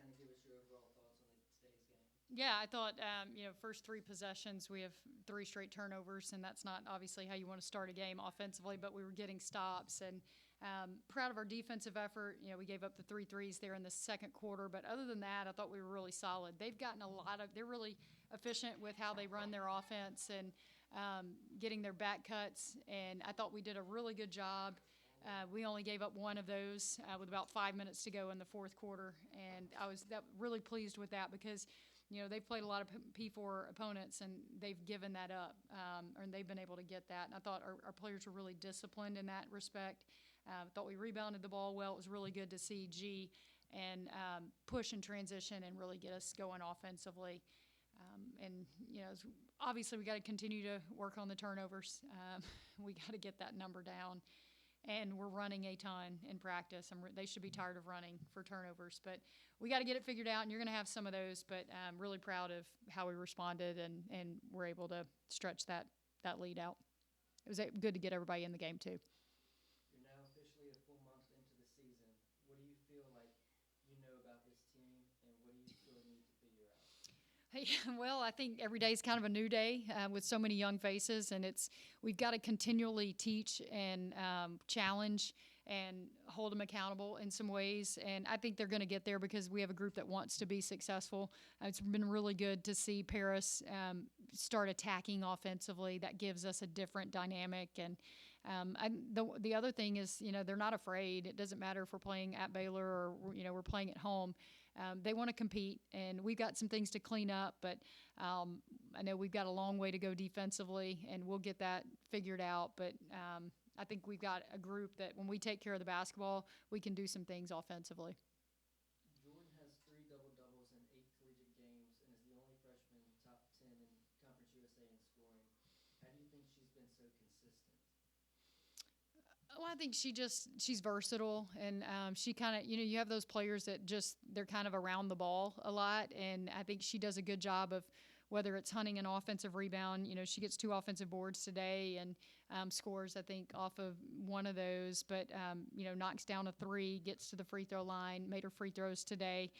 kind of give us your overall thoughts on today's game. Yeah, I thought, first three possessions, we have three straight turnovers, and that's not obviously how you want to start a game offensively, but we were getting stops. And proud of our defensive effort. We gave up the three threes there in the second quarter, but other than that, I thought we were really solid. They've gotten they're really efficient with how they run their offense and getting their back cuts, and I thought we did a really good job. We only gave up one of those with about 5 minutes to go in the fourth quarter, and I was really pleased with that because they've played a lot of P4 opponents, and they've given that up, or they've been able to get that. And I thought our players were really disciplined in that respect. I thought we rebounded the ball well. It was really good to see G and push and transition and really get us going offensively. Obviously we got to continue to work on the turnovers. We got to get that number down. And we're running a ton in practice. They should be tired of running for turnovers. But we got to get it figured out, and you're going to have some of those. But I'm really proud of how we responded and were able to stretch that lead out. It was good to get everybody in the game, too. You're now officially a full month into the season. What do you feel like you know about this team, and what do you still need to figure out? Hey, well, I think every day is kind of a new day with so many young faces, and we've got to continually teach and challenge and hold them accountable in some ways. And I think they're going to get there because we have a group that wants to be successful. It's been really good to see Paris start attacking offensively. That gives us a different dynamic. And the other thing is, they're not afraid. It doesn't matter if we're playing at Baylor or we're playing at home. They want to compete, and we've got some things to clean up, but I know we've got a long way to go defensively, and we'll get that figured out. But I think we've got a group that when we take care of the basketball, we can do some things offensively. Jordan has 3 double-doubles in 8 collegiate games and is the only freshman top 10 in Conference USA in scoring. How do you think she's been so consistent? Well, I think she's versatile, and she kind of, you have those players that they're kind of around the ball a lot, and I think she does a good job of whether it's hunting an offensive rebound. She gets 2 offensive boards today and scores, I think, off of one of those, but, knocks down a 3, gets to the free throw line, made her free throws today,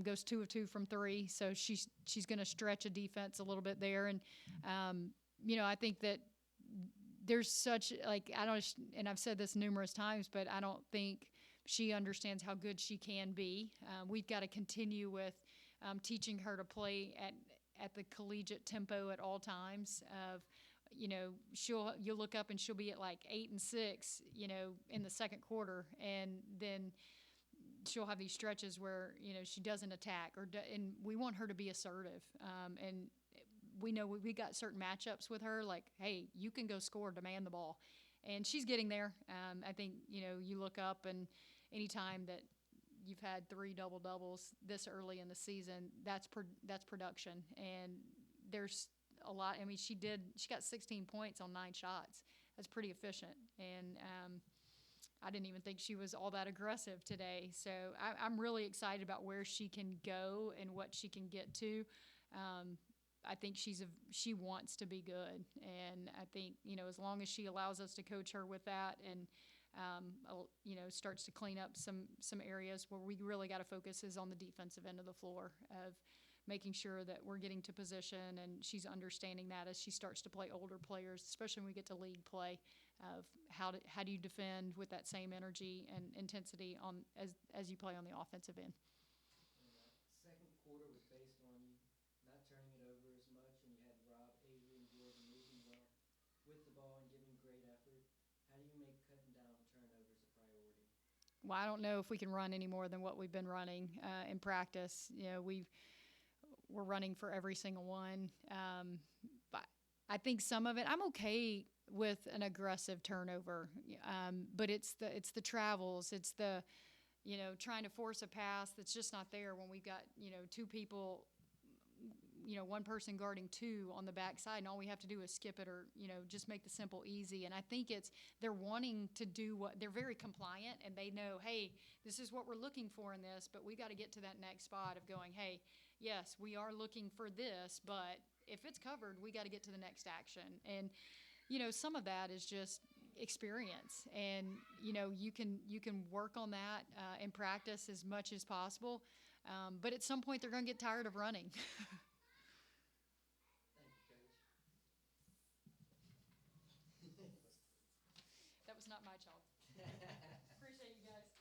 goes 2 of 2 from 3, so she's going to stretch a defense a little bit there, and, I think that there's such, and I've said this numerous times, but I don't think she understands how good she can be. We've got to continue with teaching her to play at the collegiate tempo at all times. You'll look up and she'll be at like 8 and 6, in the second quarter, and then she'll have these stretches where she doesn't attack and we want her to be assertive. And we know we got certain matchups with her, like, hey, you can go score, demand the ball. And she's getting there. I think, you look up, and anytime that you've had 3 double-doubles this early in the season, that's production. And there's a lot. I mean, she got 16 points on 9 shots. That's pretty efficient. And I didn't even think she was all that aggressive today. So I'm really excited about where she can go and what she can get to. I think she wants to be good, and I think as long as she allows us to coach her with that, and starts to clean up some areas where we really got to focus is on the defensive end of the floor of making sure that we're getting to position, and she's understanding that as she starts to play older players, especially when we get to league play, of how do you defend with that same energy and intensity as you play on the offensive end. Second quarter was based on you not turning it over as much, and you had Rob, Avery, and Jordan moving well with the ball and giving great effort. How do you make cutting down turnovers a priority? Well, I don't know if we can run any more than what we've been running in practice. We're running for every single one. But I think some of it, I'm okay with an aggressive turnover, but it's the travels, it's the trying to force a pass that's just not there when we've got 2 people, one person guarding 2 on the backside, and all we have to do is skip it or just make the simple easy. And I think they're wanting to do what they're very compliant, and they know, hey, this is what we're looking for in this, but we got to get to that next spot of going, hey, yes, we are looking for this, but if it's covered, we got to get to the next action. And some of that is just experience, and you can work on that in practice as much as possible. But at some point, they're going to get tired of running. Thank you, Coach. That was not my chalk. Appreciate you guys.